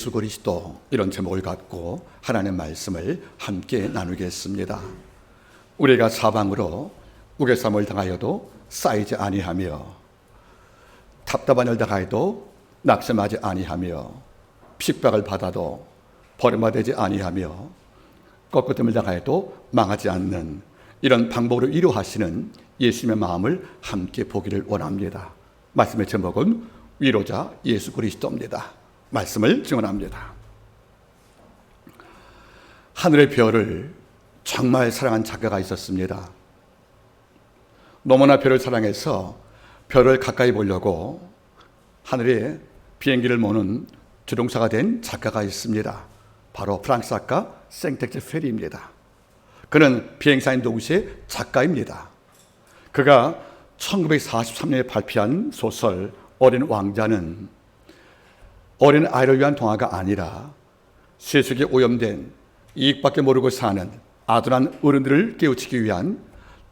예수 그리스도, 이런 제목을 갖고 하나님의 말씀을 함께 나누겠습니다. 우리가 사방으로 우겨쌈을 당하여도 쌓이지 아니하며, 답답한 일 당하여도 낙심하지 아니하며, 핍박을 받아도 버림받지 아니하며, 꺾어짐을 당하여도 망하지 않는 이런 방법으로 위로하시는 예수님의 마음을 함께 보기를 원합니다. 말씀의 제목은 위로자 예수 그리스도입니다. 말씀을 증언합니다. 하늘의 별을 정말 사랑한 작가가 있었습니다. 너무나 별을 사랑해서 별을 가까이 보려고 하늘에 비행기를 모는 조종사가 된 작가가 있습니다. 바로 프랑스 작가 생텍쥐페리입니다. 그는 비행사인 동시에 작가입니다. 그가 1943년에 발표한 소설 어린 왕자는 어린 아이를 위한 동화가 아니라 세속에 오염된 이익밖에 모르고 사는 아둔한 어른들을 깨우치기 위한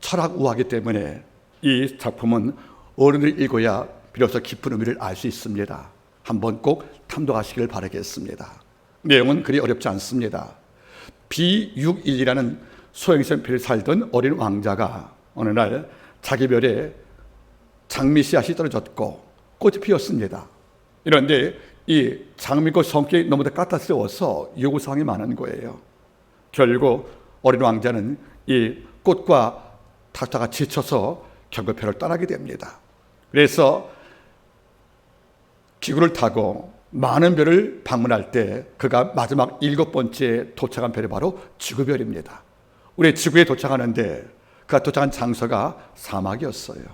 철학 우화이기 때문에 이 작품은 어른들이 읽어야 비로소 깊은 의미를 알 수 있습니다. 한번 꼭 탐독하시길 바라겠습니다. 내용은 그리 어렵지 않습니다. B611이라는 소행성 별에 살던 어린 왕자가 어느 날 자기 별에 장미 씨앗이 떨어졌고 꽃이 피었습니다. 그런데 이 장미꽃 성격이 너무나 까탈스러워서 요구사항이 많은 거예요. 결국 어린 왕자는 이 꽃과 다투다가 지쳐서 결국 별을 떠나게 됩니다. 그래서 기구를 타고 많은 별을 방문할 때 그가 마지막 7번째 도착한 별이 바로 지구별입니다. 우리 지구에 도착하는데 그가 도착한 장소가 사막이었어요.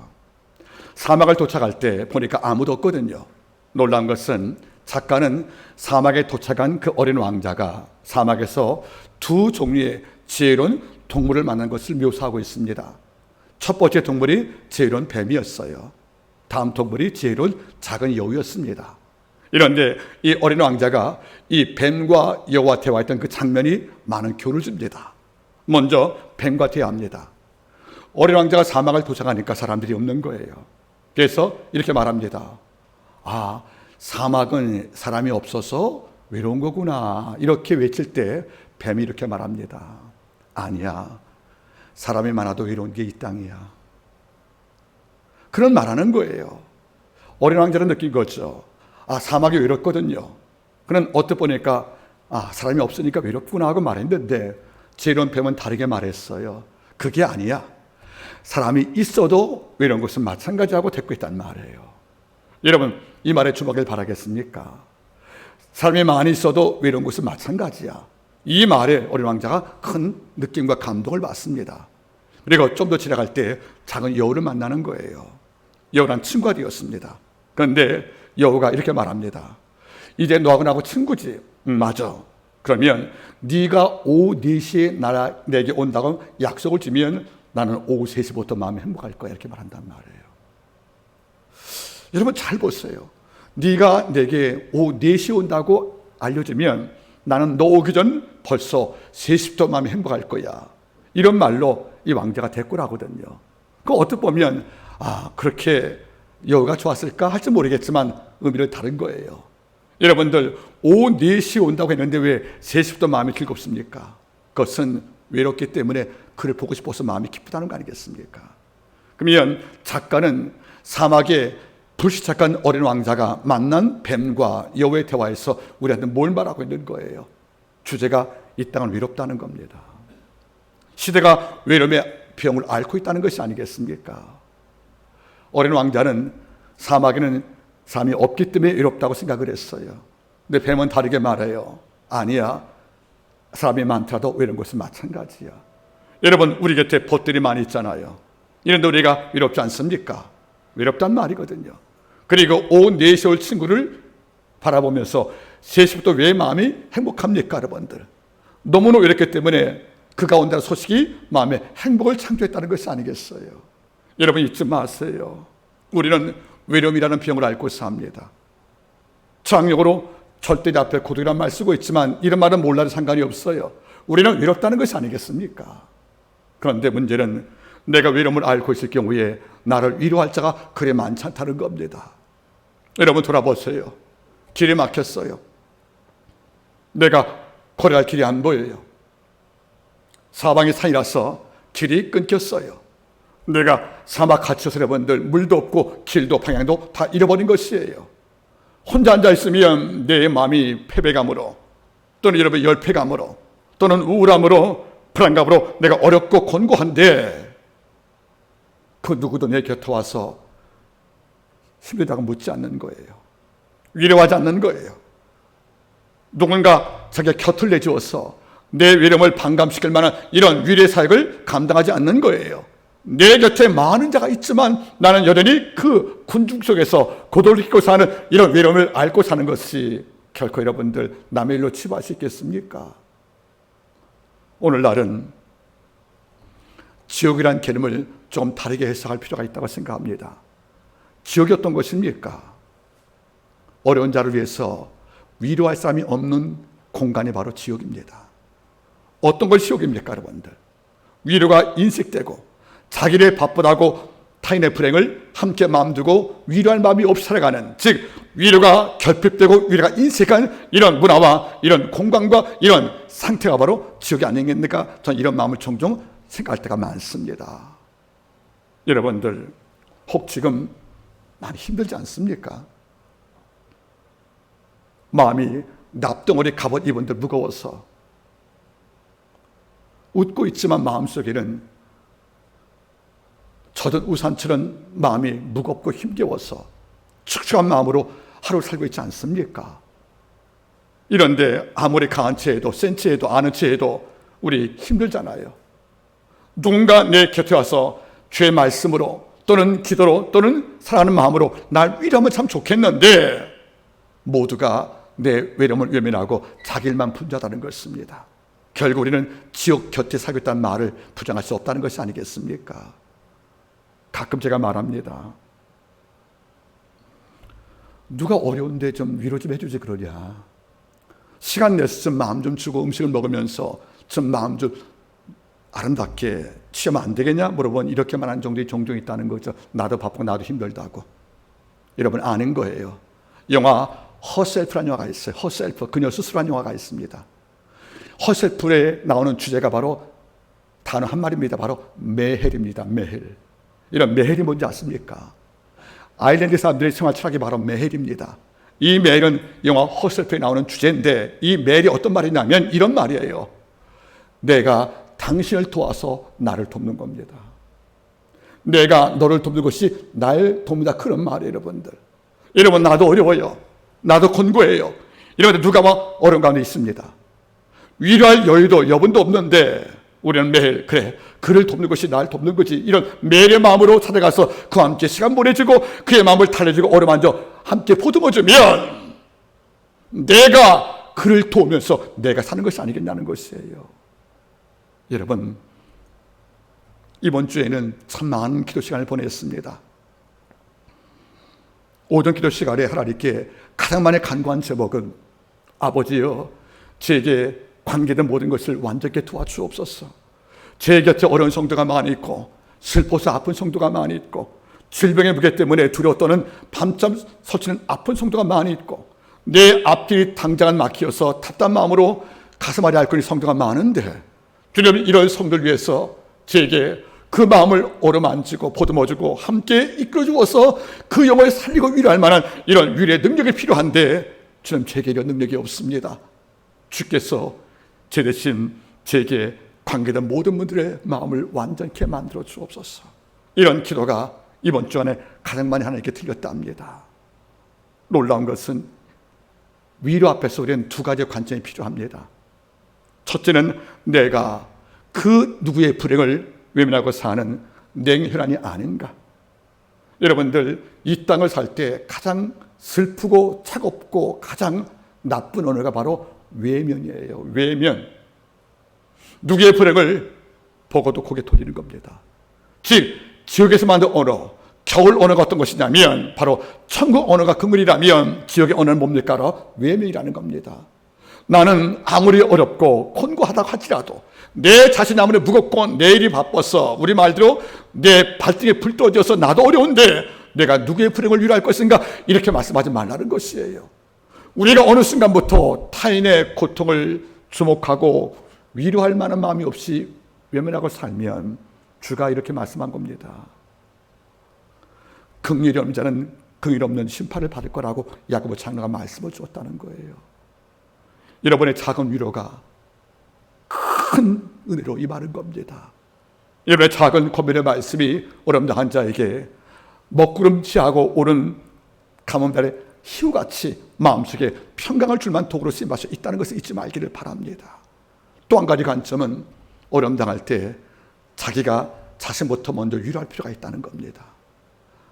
사막을 도착할 때 보니까 아무도 없거든요. 놀라운 것은 작가는 사막에 도착한 그 어린 왕자가 사막에서 두 종류의 지혜로운 동물을 만난 것을 묘사하고 있습니다. 첫 번째 동물이 지혜로운 뱀이었어요. 다음 동물이 지혜로운 작은 여우였습니다. 그런데 이 어린 왕자가 이 뱀과 여우와 대화했던 그 장면이 많은 교훈을 줍니다. 먼저 뱀과 대화합니다. 어린 왕자가 사막을 도착하니까 사람들이 없는 거예요. 그래서 이렇게 말합니다. 사막은 사람이 없어서 외로운 거구나. 이렇게 외칠 때 뱀이 이렇게 말합니다. 아니야. 사람이 많아도 외로운 게 이 땅이야. 그런 말하는 거예요. 어린 왕자는 느낀 거죠. 사막이 외롭거든요. 그는 어떻게 보니까 사람이 없으니까 외롭구나 하고 말했는데 지혜로운 뱀은 다르게 말했어요. 그게 아니야. 사람이 있어도 외로운 것은 마찬가지하고 됐고 있단 말이에요. 여러분, 이 말에 주목을 바라겠습니까? 사람이 많이 있어도 외로운 것은 마찬가지야. 이 말에 어린 왕자가 큰 느낌과 감동을 받습니다. 그리고 좀 더 지나갈 때 작은 여우를 만나는 거예요. 여우랑 친구가 되었습니다. 그런데 여우가 이렇게 말합니다. 이제 너하고 나하고 친구지? 맞아. 그러면 네가 오후 4시에 내게 온다고 약속을 주면 나는 오후 3시부터 마음이 행복할 거야. 이렇게 말한단 말이에요. 여러분 잘 보세요. 네가 내게 오후 4시에 온다고 알려주면 나는 너 오기 전 벌써 3시부터 마음이 행복할 거야. 이런 말로 이 왕자가 대꾸를 하거든요. 그 어떻게 보면 그렇게 여우가 좋았을까 할지 모르겠지만 의미는 다른 거예요. 여러분들 오후 4시에 온다고 했는데 왜 3시부터 마음이 즐겁습니까? 그것은 외롭기 때문에 그를 보고 싶어서 마음이 기쁘다는 거 아니겠습니까? 그러면 작가는 사막에 불시착한 어린 왕자가 만난 뱀과 여우의 대화에서 우리한테 뭘 말하고 있는 거예요? 주제가 이 땅은 외롭다는 겁니다. 시대가 외로움의 병을 앓고 있다는 것이 아니겠습니까? 어린 왕자는 사막에는 사람이 없기 때문에 외롭다고 생각을 했어요. 근데 뱀은 다르게 말해요. 아니야. 사람이 많더라도 외로운 것은 마찬가지야. 여러분, 우리 곁에 벗들이 많이 있잖아요. 이런데 우리가 외롭지 않습니까? 외롭단 말이거든요. 그리고 오후 4시에 올 친구를 바라보면서 3시부터 왜 마음이 행복합니까, 여러분들? 너무나 외롭기 때문에 그가 온다는 소식이 마음에 행복을 창조했다는 것이 아니겠어요? 여러분 잊지 마세요. 우리는 외로움이라는 병을 앓고 삽니다. 창용어로 절대 앞에 고독이라는 말 쓰고 있지만 이런 말은 몰라도 상관이 없어요. 우리는 외롭다는 것이 아니겠습니까? 그런데 문제는 내가 외로움을 앓고 있을 경우에 나를 위로할 자가 그리 많지 않다는 겁니다. 여러분 돌아보세요. 길이 막혔어요. 내가 걸어갈 길이 안 보여요. 사방이 산이라서 길이 끊겼어요. 내가 사막 갇혀서 여러분들 물도 없고 길도 방향도 다 잃어버린 것이에요. 혼자 앉아있으면 내 마음이 패배감으로 또는 여러분 열패감으로 또는 우울함으로 불안감으로 내가 어렵고 곤고한데 그 누구도 내 곁에 와서 힘들다고 묻지 않는 거예요. 위로하지 않는 거예요. 누군가 자기가 곁을 내주어서 내 외로움을 반감시킬 만한 이런 위로의 사역을 감당하지 않는 거예요. 내 곁에 많은 자가 있지만 나는 여전히 그 군중 속에서 고독을 느끼고 사는 이런 외로움을 앓고 사는 것이 결코 여러분들 남의 일로 치부할 수 있겠습니까? 오늘날은 지옥이란 개념을 조금 다르게 해석할 필요가 있다고 생각합니다. 지옥이 어떤 것입니까? 어려운 자를 위해서 위로할 사람이 없는 공간이 바로 지옥입니다. 어떤 걸 지옥입니까, 여러분들? 위로가 인식되고 자기를 바쁘다고 타인의 불행을 함께 마음 두고 위로할 마음이 없이 살아가는, 즉 위로가 결핍되고 위로가 인식한 이런 문화와 이런 공간과 이런 상태가 바로 지옥이 아니겠는가? 저는 이런 마음을 종종 생각할 때가 많습니다. 여러분들 혹 지금 많이 힘들지 않습니까? 마음이 납덩어리 갑옷 입은 듯 무거워서 웃고 있지만 마음속에는 젖은 우산처럼 마음이 무겁고 힘겨워서 축축한 마음으로 하루 살고 있지 않습니까? 이런데 아무리 강한 체해도 센 체해도 아는 체해도 우리 힘들잖아요. 누군가 내 곁에 와서 주의 말씀으로 또는 기도로 또는 사랑하는 마음으로 날 위로하면 참 좋겠는데 모두가 내 외로움을 외면하고 자기 일만 분주하다는 것입니다. 결국 우리는 지옥 곁에 살고 있다는 말을 부정할 수 없다는 것이 아니겠습니까? 가끔 제가 말합니다. 누가 어려운데 좀 위로 좀 해주지 그러냐. 시간 내서 좀 마음 좀 주고 음식을 먹으면서 좀 마음 좀 아름답게 취하면 안 되겠냐? 물어보면 이렇게 말하는 정도의 종종 있다는 거죠. 나도 바쁘고 나도 힘들다고. 여러분 아는 거예요. 영화 허셀프라는 영화가 있어요. 허셀프, 그녀 스스로라는 영화가 있습니다. 허셀프에 나오는 주제가 바로 단어 한 마리입니다. 바로 메헬입니다. 메헬. 이런 메헬이 뭔지 아십니까? 아일랜드 사람들의 생활 철학이 바로 메헬입니다. 이 메헬은 영화 허셀프에 나오는 주제인데 이 메헬이 어떤 말이냐면 이런 말이에요. 내가 당신을 도와서 나를 돕는 겁니다. 내가 너를 돕는 것이 날 돕니다. 그런 말이에요, 여러분들. 여러분 나도 어려워요. 나도 곤고해요. 이런데 누가 막 어려운 가운데 있습니다. 위로할 여유도 여분도 없는데 우리는 매일 그래 그를 돕는 것이 나를 돕는 거지 이런 매일의 마음으로 찾아가서 그와 함께 시간 보내주고 그의 마음을 달래주고 어루만져 함께 보듬어주면 내가 그를 도우면서 내가 사는 것이 아니겠냐는 것이에요. 여러분 이번 주에는 참 많은 기도 시간을 보냈습니다. 오전 기도 시간에 하나님께 가장 많이 간구한 제목은 아버지여 제게 관계된 모든 것을 완전히 도와주옵소서. 제 곁에 어려운 성도가 많이 있고 슬퍼서 아픈 성도가 많이 있고 질병의 무게 때문에 두려워 떠는 밤잠 설치는 아픈 성도가 많이 있고 내 앞길이 당장은 막히어서 답답한 마음으로 가슴 아래 앓고 있는 성도가 많은데 주님 이런 성도를 위해서 제게 그 마음을 어루만지고 보듬어주고 함께 이끌어주어서 그 영혼을 살리고 위로할 만한 이런 위로의 능력이 필요한데 주님 제게 이런 능력이 없습니다. 주께서 제 대신 제게 관계된 모든 분들의 마음을 완전케 만들어 주옵소서. 이런 기도가 이번 주 안에 가장 많이 하나님께 드렸답니다. 놀라운 것은 위로 앞에서 우리는 두 가지 관점이 필요합니다. 첫째는 내가 그 누구의 불행을 외면하고 사는 냉혈한이 아닌가. 여러분들 이 땅을 살 때 가장 슬프고 차갑고 가장 나쁜 언어가 바로 외면이에요. 외면. 누구의 불행을 보고도 고개 돌리는 겁니다. 즉 지옥에서 만든 언어, 겨울 언어가 어떤 것이냐면 바로 천국 언어가 근거이라면 지옥의 언어는 뭡니까? 외면이라는 겁니다. 나는 아무리 어렵고 곤고하다고 할지라도 내 자신이 아무리 무겁고 내 일이 바빠서 우리 말대로 내 발등에 불 떨어져서 나도 어려운데 내가 누구의 불행을 위로할 것인가 이렇게 말씀하지 말라는 것이에요. 우리가 어느 순간부터 타인의 고통을 주목하고 위로할 만한 마음이 없이 외면하고 살면 주가 이렇게 말씀한 겁니다. 긍휼이 없는 자는 긍휼 없는 심판을 받을 거라고 야고보 장로가 말씀을 주었다는 거예요. 여러분의 작은 위로가 큰 은혜로 임하는 겁니다. 여러분의 작은 고민의 말씀이 어렵다한 자에게 먹구름치하고 오른 가뭄달의 희우같이 마음속에 평강을 줄만 도구로 쓰임받아 있다는 것을 잊지 말기를 바랍니다. 또 한 가지 관점은 어려움 당할 때 자기가 자신부터 먼저 위로할 필요가 있다는 겁니다.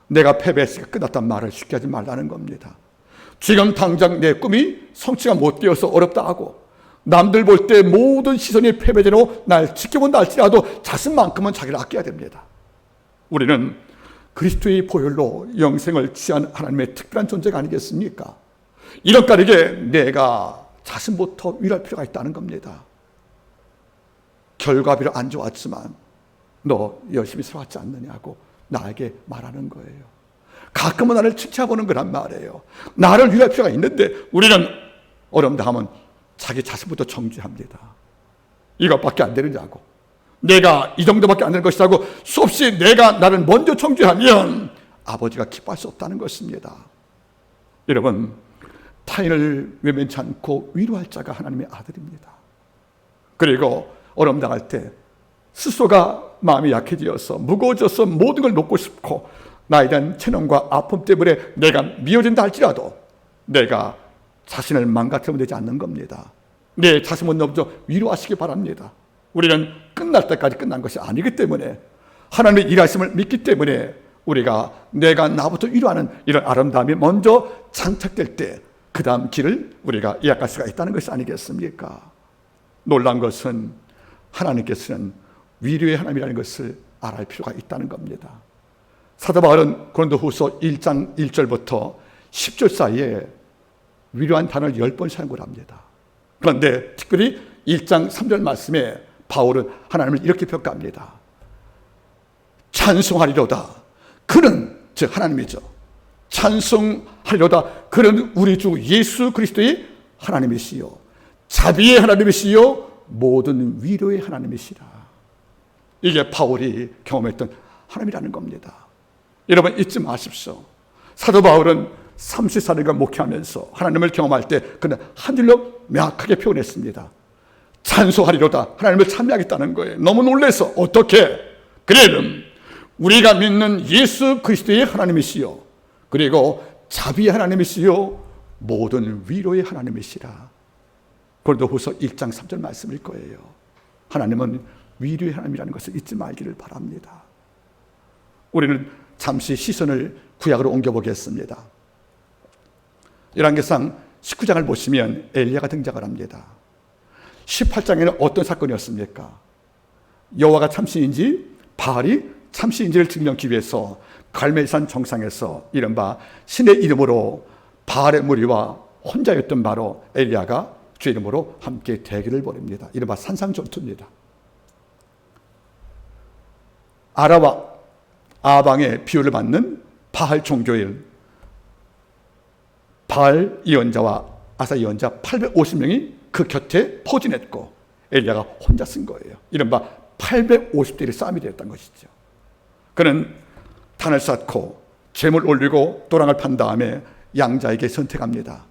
내가 패배했으니까 끝났단 말을 쉽게 하지 말라는 겁니다. 지금 당장 내 꿈이 성취가 못 되어서 어렵다 하고 남들 볼 때 모든 시선이 패배자로 날 지켜본다 할지라도 자신만큼은 자기를 아껴야 됩니다. 우리는 그리스도의 보혈로 영생을 취한 하나님의 특별한 존재가 아니겠습니까? 이런 까닭에 내가 자신부터 위로할 필요가 있다는 겁니다. 결과비로 안 좋았지만 너 열심히 살았지 않느냐고 나에게 말하는 거예요. 가끔은 나를 칭찬해보는 거란 말이에요. 나를 위로할 필요가 있는데 우리는 어려움 당하면 자기 자신부터 정죄합니다. 이것밖에 안 되느냐고, 내가 이 정도밖에 안 되는 것이라고 수없이 내가 나를 먼저 정죄하면 아버지가 기뻐할 수 없다는 것입니다. 여러분, 타인을 외면치 않고 위로할 자가 하나님의 아들입니다. 그리고 어려움 당할 때 스스로가 마음이 약해지어서 무거워져서 모든 걸 놓고 싶고 나에 대한 체념과 아픔 때문에 내가 미워진다 할지라도 내가 자신을 망가뜨리면 되지 않는 겁니다. 내 자신을 먼저 위로하시기 바랍니다. 우리는 끝날 때까지 끝난 것이 아니기 때문에, 하나님의 일하심을 믿기 때문에 우리가 내가 나부터 위로하는 이런 아름다움이 먼저 장착될 때 그 다음 길을 우리가 예약할 수가 있다는 것이 아니겠습니까? 놀란 것은 하나님께서는 위로의 하나님이라는 것을 알아야 필요가 있다는 겁니다. 사도 바울은 고린도후서 1장 1절부터 10절 사이에 위로한 단어를 10번 사용을 합니다. 그런데 특별히 1장 3절 말씀에 바울은 하나님을 이렇게 평가합니다. 찬송하리로다. 그는, 즉 하나님이죠. 찬송하리로다. 그는 우리 주 예수 그리스도의 하나님이시요, 자비의 하나님이시요, 모든 위로의 하나님이시라. 이게 바울이 경험했던 하나님이라는 겁니다. 여러분 잊지 마십시오. 사도 바울은 34년간 목회하면서 하나님을 경험할 때 그는 한 줄로 명확하게 표현했습니다. 찬송하리로다. 하나님을 찬미하겠다는 거예요. 너무 놀라서 어떻게? 그래는 우리가 믿는 예수 그리스도의 하나님이시요, 그리고 자비의 하나님이시요, 모든 위로의 하나님이시라. 고린도후서 1장 3절 말씀일 거예요. 하나님은 위로의 하나님이라는 것을 잊지 말기를 바랍니다. 우리는 잠시 시선을 구약으로 옮겨보겠습니다. 열왕기상 19장을 보시면 엘리야가 등장을 합니다. 18장에는 어떤 사건이었습니까? 여호와가 참신인지 바알이 참신인지를 증명하기 위해서 갈멜산 정상에서 이른바 신의 이름으로 바알의 무리와 혼자였던 바로 엘리야가 주 이름으로 함께 대결을 벌입니다. 이른바 산상전투입니다. 아라와 아방의 비유를 받는 바알 종교인 바알 예언자와 아사 예언자 850명이 그 곁에 포진했고 엘리야가 혼자 쓴 거예요. 이른바 850대 1의 싸움이 되었던 것이죠. 그는 단을 쌓고 제물 올리고 도랑을 판 다음에 양자에게 선택합니다.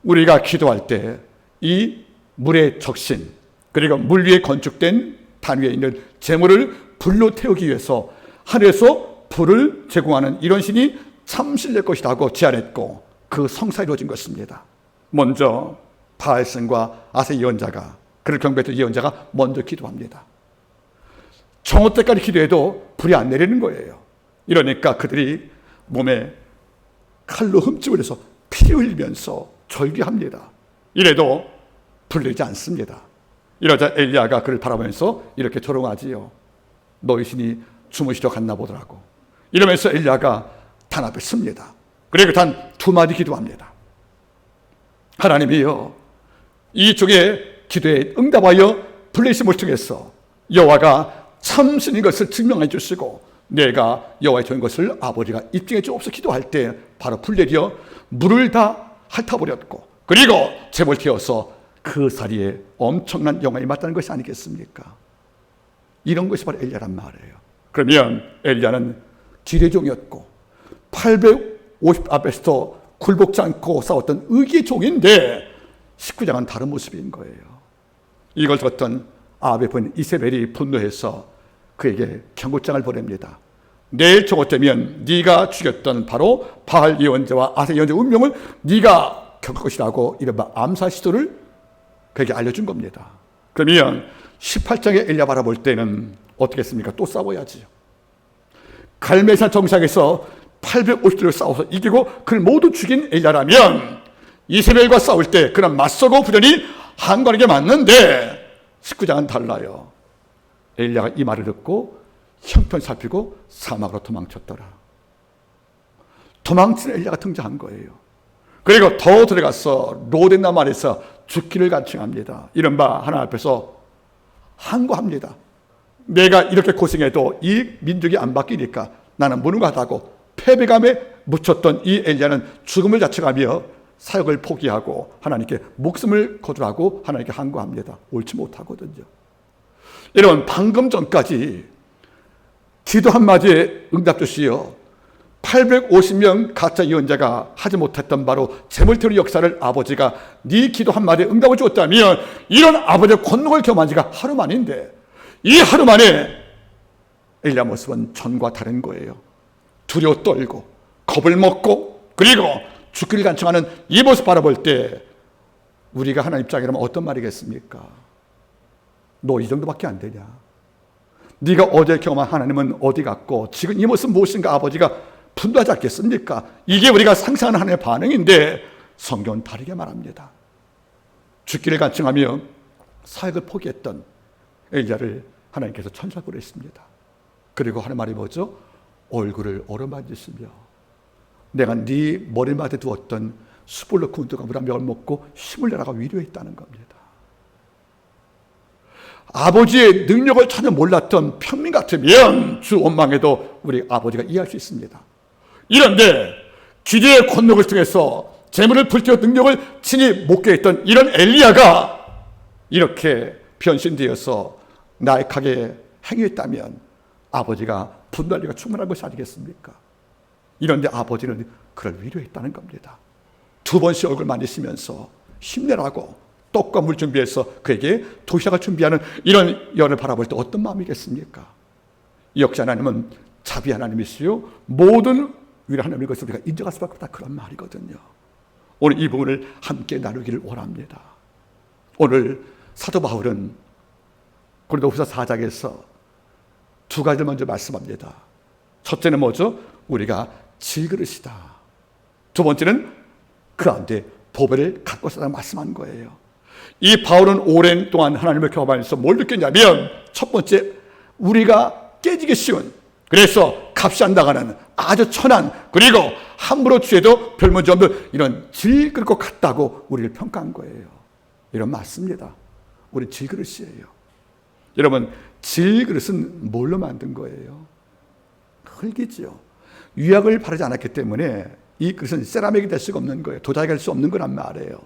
우리가 기도할 때 이 물의 적신, 그리고 물 위에 건축된 단 위에 있는 제물을 불로 태우기 위해서 하늘에서 불을 제공하는 이런 신이 참신될 것이라고 제안했고 그 성사가 이루어진 것입니다. 먼저 바알신과 아세 예언자가, 그를 경배했던 예언자가 먼저 기도합니다. 정오 때까지 기도해도 불이 안 내리는 거예요. 이러니까 그들이 몸에 칼로 흠집을 해서 피 흘리면서 절규합니다. 이래도 불 내리지 않습니다. 이러자 엘리야가 그를 바라보면서 이렇게 조롱하지요. 너희 신이 주무시러 갔나 보더라고. 이러면서 엘리야가 단 앞에 섭니다. 그리고 단 2마디 기도합니다. 하나님이여, 이쪽에 기도에 응답하여 불리심을 통해서 여호와가 참신인 것을 증명해 주시고 내가 여호와의 종인 것을 아버지가 입증해 주옵소서 기도할 때 바로 불 내려 물을 다 핥아버렸고 그리고 재벌 태워서 그 자리에 엄청난 영광이 맞다는 것이 아니겠습니까? 이런 것이 바로 엘리야란 말이에요. 그러면 엘리야는 기대종이었고 850 앞에서도 굴복지 않고 싸웠던 의기의 종인데 19장은 다른 모습인 거예요. 이걸 들었던 아합의 부인 이세벨이 분노해서 그에게 경고장을 보냅니다. 내일 저것 되면 네가 죽였던 바로 바알 예언자와 아세 예언자의 운명을 네가 겪을 것이라고 이른바 암살 시도를 그에게 알려준 겁니다. 그러면 18장의 엘리야 바라볼 때는 어떻게 했습니까? 또 싸워야지요. 갈멜산 정상에서 850도를 싸워서 이기고 그를 모두 죽인 엘리야라면 이세벨과 싸울 때 그는 맞서고 부전히 항거하는 게 맞는데 19장은 달라요. 엘리야가 이 말을 듣고 형편 살피고 사막으로 도망쳤더라. 도망치는 엘리야가 등장한 거예요. 그리고 더 들어가서 로덴나 말에서 죽기를 간청합니다. 이른바 하나님 앞에서 항거합니다. 내가 이렇게 고생해도 이 민족이 안 바뀌니까 나는 무능하다고 패배감에 묻혔던 이 엘리야는 죽음을 자책하며 사역을 포기하고 하나님께 목숨을 거두라고 하나님께 항거합니다. 옳지 못하거든요. 여러분, 방금 전까지 기도 한마디에 응답 주시어 850명 가짜 예언자가 하지 못했던 바로 재물태로 역사를 아버지가 네 기도 한마디에 응답을 줬다면 이런 아버지의 권능을 경험한 지가 하루 만인데 이 하루 만에 엘리야 모습은 전과 다른 거예요. 두려워 떨고 겁을 먹고 그리고 죽기를 간청하는 이 모습 바라볼 때 우리가 하나님 입장이라면 어떤 말이겠습니까? 너 이 정도밖에 안 되냐? 네가 어제 경험한 하나님은 어디 갔고 지금 이 모습 무엇인가 아버지가 분노하지 않겠습니까? 이게 우리가 상상하는 하나님의 반응인데 성경은 다르게 말합니다. 죽기를 간청하며 사역을 포기했던 엘리야를 하나님께서 천사로 보냈습니다. 그리고 하는 말이 뭐죠? 얼굴을 어루만지시며 내가 네 머리맡에 두었던 수불로 군두가 물 한 병을 먹고 힘을 내라가 위로했다는 겁니다. 아버지의 능력을 전혀 몰랐던 평민 같으면 주 원망해도 우리 아버지가 이해할 수 있습니다. 이런데 기대의 권능을 통해서 재물을 불태워 능력을 친히 목격했던 이런 엘리야가 이렇게 변신되어서 나약하게 행위했다면 아버지가 분노할 리가 충분한 것이 아니겠습니까? 이런데 아버지는 그를 위로했다는 겁니다. 두 번씩 얼굴 만지시면서 힘내라고 떡과 물 준비해서 그에게 도시락을 준비하는 이런 연을 바라볼 때 어떤 마음이겠습니까? 역시 하나님은 자비 하나님이시요 모든 위로 하나님의 것을 우리가 인정할 수밖에 없다, 그런 말이거든요. 오늘 이 부분을 함께 나누기를 원합니다. 오늘 사도 바울은 고린도후서 4장에서 두 가지를 먼저 말씀합니다. 첫째는 뭐죠? 우리가 질그릇이다. 두 번째는 그 안에 보배를 갖고 있다고 말씀한 거예요. 이 바울은 오랜 동안 하나님을 경험하면서 뭘 느꼈냐면 첫 번째, 우리가 깨지기 쉬운, 그래서 값이 안 나가는 아주 천한, 그리고 함부로 취해도 별 문제 없는 이런 질그릇과 같다고 우리를 평가한 거예요. 이런 맞습니다. 우리 질그릇이에요. 여러분, 질그릇은 뭘로 만든 거예요? 흙이지요. 유약을 바르지 않았기 때문에 이 그릇은 세라믹이 될 수가 없는 거예요. 도자기가 될 수 없는 거란 말이에요.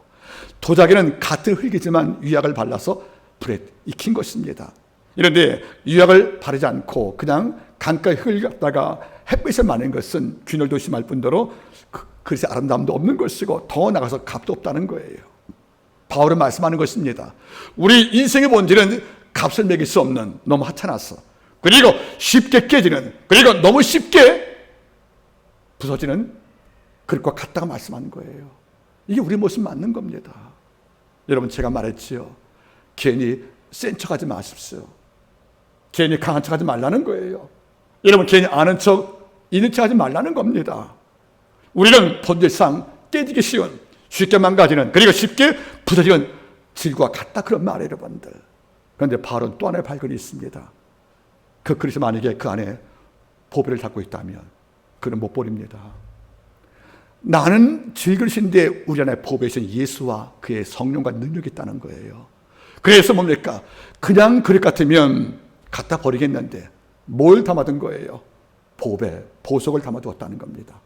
도자기는 같은 흙이지만 유약을 발라서 불에 익힌 것입니다. 그런데 유약을 바르지 않고 그냥 강가의 흙을 갖다가 햇빛에 마는 것은 균열도 심할 뿐더러 그릇의 아름다움도 없는 것이고 더 나가서 값도 없다는 거예요. 바울은 말씀하는 것입니다. 우리 인생의 본질은 값을 매길 수 없는, 너무 하찮아서, 그리고 쉽게 깨지는, 그리고 너무 쉽게 부서지는 그릇과 같다고 말씀하는 거예요. 이게 우리 모습 맞는 겁니다. 여러분, 제가 말했지요. 괜히 센 척하지 마십시오. 괜히 강한 척하지 말라는 거예요. 여러분, 괜히 아는 척, 있는 척하지 말라는 겁니다. 우리는 본질상 깨지기 쉬운, 쉽게 망가지는, 그리고 쉽게 부서지는 질과 같다, 그런 말이에요, 여러분들. 그런데 바울은 또 하나의 발견이 있습니다. 그 그릇이 만약에 그 안에 보배를 담고 있다면 그는 못 버립니다. 나는 질그릇인데 우리 안에 보배이신 예수와 그의 성령과 능력이 있다는 거예요. 그래서 뭡니까? 그냥 그릇 같으면 갖다 버리겠는데 뭘 담아둔 거예요? 보배, 보석을 담아두었다는 겁니다.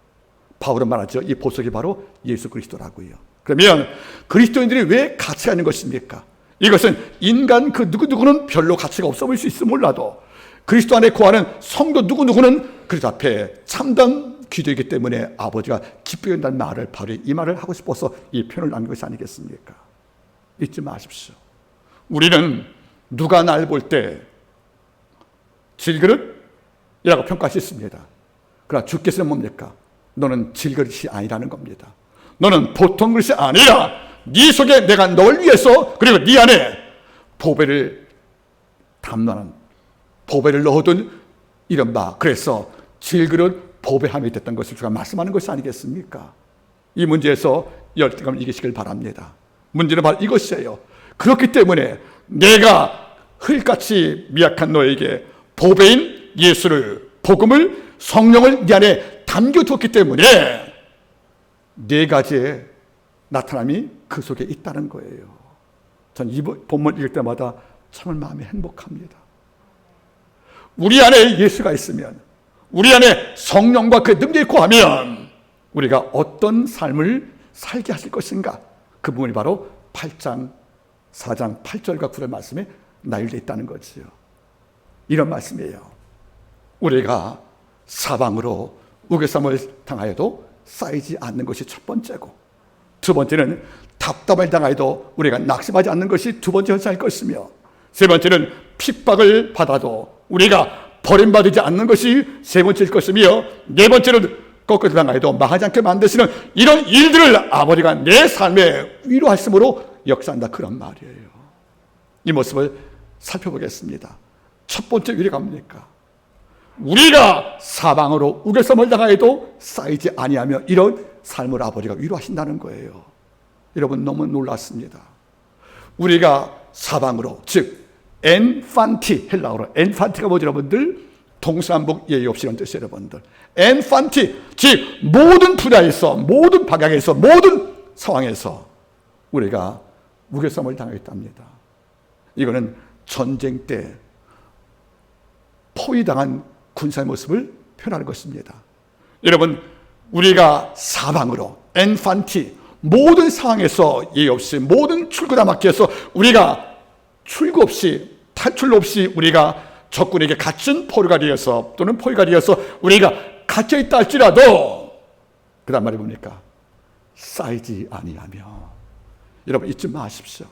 바울은 말하죠. 이 보석이 바로 예수 그리스도라고요. 그러면 그리스도인들이 왜 가치가 있는 것입니까? 이것은 인간 그 누구누구는 별로 가치가 없어 보일 수 있어 몰라도 그리스도 안에 거하는 성도 누구누구는 그리스도 앞에 참된 기도이기 때문에 아버지가 기쁘게 한다는 말을 바로 이 말을 하고 싶어서 이 표현을 남긴 것이 아니겠습니까? 잊지 마십시오. 우리는 누가 날 볼 때 질그릇이라고 평가할 수 있습니다. 그러나 주께서는 뭡니까? 너는 질그릇이 아니라는 겁니다. 너는 보통 그릇이 아니라 네 속에 내가 널 위해서 그리고 네 안에 보배를 담는 보배를 넣어둔 이른바 그래서 질그릇 보배함이 됐던 것을 주가 말씀하는 것이 아니겠습니까? 이 문제에서 열등감을 이기시길 바랍니다. 문제는 바로 이것이에요. 그렇기 때문에 내가 흙같이 미약한 너에게 보배인 예수를 복음을 성령을 네 안에 담겨두었기 때문에 네 가지의 나타남이 그 속에 있다는 거예요. 전 이 본문 읽을 때마다 참을 마음이 행복합니다. 우리 안에 예수가 있으면 우리 안에 성령과 그 능력이 있고하면 우리가 어떤 삶을 살게 하실 것인가 그 부분이 바로 8장 4장 8절과 9절 말씀에 나열되어 있다는 거지요. 이런 말씀이에요. 우리가 사방으로 우겨쌈을 당하여도 쌓이지 않는 것이 첫 번째고 두 번째는 답답을 당하여도 우리가 낙심하지 않는 것이 두 번째 현상일 것이며 세 번째는 핍박을 받아도 우리가 버림받지 않는 것이 세 번째일 것이며 네 번째는 거꾸로 당하여도 망하지 않게 만드시는 이런 일들을 아버지가 내 삶에 위로하심으로 역사한다 그런 말이에요. 이 모습을 살펴보겠습니다. 첫 번째 위로가 뭡니까? 우리가 사방으로 우겨쌈을 당하여도 쌓이지 아니하며 이런 삶을 아버지가 위로하신다는 거예요. 여러분 너무 놀랐습니다. 우리가 사방으로 즉 엔판티 헬라어로 엔판티가 뭐죠 여러분들? 동서남북 예의 없이라는 뜻이에요 여러분들. 엔판티 즉 모든 분야에서 모든 방향에서 모든 상황에서 우리가 우겨쌈을 당하였답니다. 이거는 전쟁 때 포위당한 군사의 모습을 표현하는 것입니다. 여러분 우리가 사방으로 엔판티 모든 상황에서 예의 없이 모든 출구 다 막혀서 우리가 출구 없이 탈출 없이 우리가 적군에게 갇힌 포로가 되어서 또는 포위가 되어서 우리가 갇혀있다 할지라도 그 다음 말이 뭡니까? 쌓이지 아니하며 여러분 잊지 마십시오.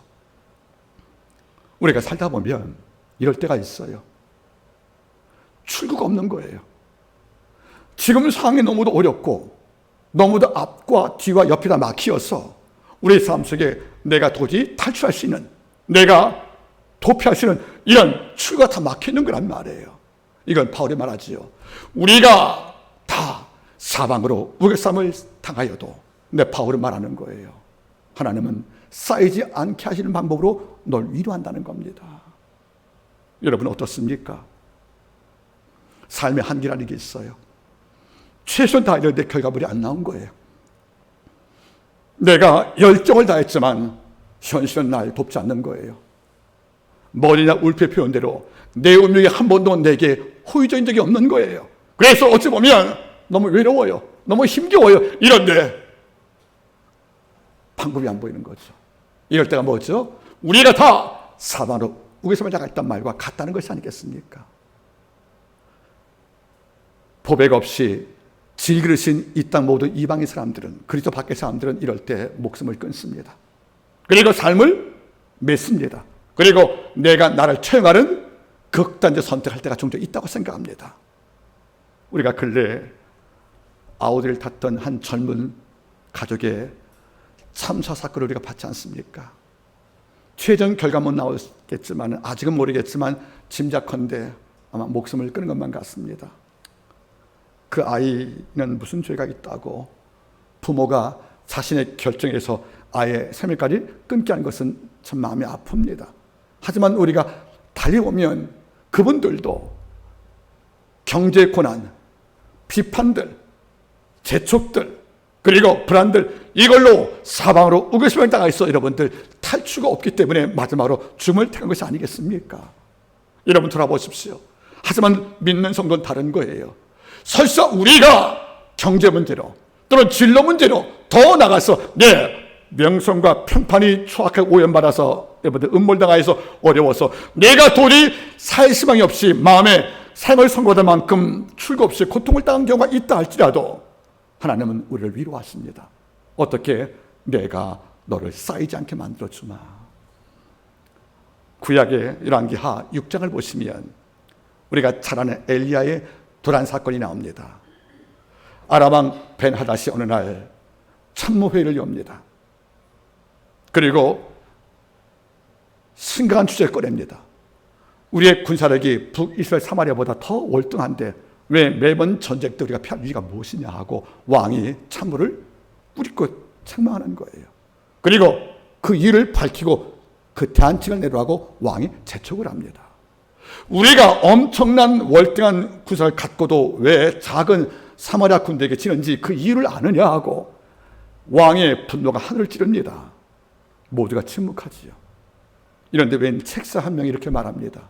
우리가 살다 보면 이럴 때가 있어요. 출구가 없는 거예요. 지금 상황이 너무도 어렵고 너무도 앞과 뒤와 옆이 다 막히어서 우리 삶 속에 내가 도저히 탈출할 수 있는 내가 도피할 수 있는 이런 출구가 다 막혀있는 거란 말이에요. 이건 바울이 말하지요. 우리가 다 사방으로 우겨쌈을 당하여도 바울은 말하는 거예요. 하나님은 쌓이지 않게 하시는 방법으로 널 위로한다는 겁니다. 여러분 어떻습니까? 삶의 한계라는 게 있어요. 최선 다했는데 결과물이 안 나온 거예요. 내가 열정을 다했지만 현실은 날 돕지 않는 거예요. 머리나 울프의 표현대로 내 운명이 한 번도 내게 호의적인 적이 없는 거예요. 그래서 어찌 보면 너무 외로워요. 너무 힘겨워요. 이런데 방법이 안 보이는 거죠. 이럴 때가 뭐죠? 우리가 다 사방으로 우겨쌈을 당했단 말과 같다는 것이 아니겠습니까? 보배가 없이 질그릇인 이 땅 모든 이방인 사람들은 그리스도 밖의 사람들은 이럴 때 목숨을 끊습니다. 그리고 삶을 맺습니다. 그리고 내가 나를 처형하는 극단적 선택할 때가 종종 있다고 생각합니다. 우리가 근래 아우디를 탔던 한 젊은 가족의 참사 사건을 우리가 봤지 않습니까? 최종 결과는 나오겠지만 아직은 모르겠지만 짐작컨대 아마 목숨을 끊은 것만 같습니다. 그 아이는 무슨 죄가 있다고 부모가 자신의 결정에서 아이의 생명까지 끊게 하는 것은 참 마음이 아픕니다. 하지만 우리가 달리 보면 그분들도 경제 고난, 비판들, 재촉들, 그리고 불안들 이걸로 사방으로 우겨쌈을 당하 있어 여러분들 탈출가 없기 때문에 마지막으로 죽음을 택한 것이 아니겠습니까? 여러분 돌아보십시오. 하지만 믿는 성도는 다른 거예요. 설사 우리가 경제 문제로 또는 진로 문제로 더 나가서 명성과 평판이 추악하게 오염받아서 여러분들 음몰당하여서 어려워서 내가 도저히 살 희망이 없이 마음에 삶을 선고할 만큼 출구 없이 고통을 당한 경우가 있다 할지라도 하나님은 우리를 위로하십니다. 어떻게? 내가 너를 쌓이지 않게 만들어주마. 구약의 열왕기하 6장을 보시면 우리가 잘 아는 엘리야의 도란 사건이 나옵니다. 아람왕 벤하닷이 어느 날 참모회의를 엽니다. 그리고 심각한 주제를 꺼냅니다. 우리의 군사력이 북이스라엘 사마리아보다 더 월등한데 왜 매번 전쟁 때 우리가 피할 이유가 무엇이냐 하고 왕이 참모를 뿌리고 책망하는 거예요. 그리고 그 이유를 밝히고 그 대안책을 내놓으라고 왕이 재촉을 합니다. 우리가 엄청난 월등한 군사를 갖고도 왜 작은 사마리아 군대에게 지는지 그 이유를 아느냐 하고 왕의 분노가 하늘을 찌릅니다. 모두가 침묵하지요. 이런데 웬 책사 한 명이 이렇게 말합니다.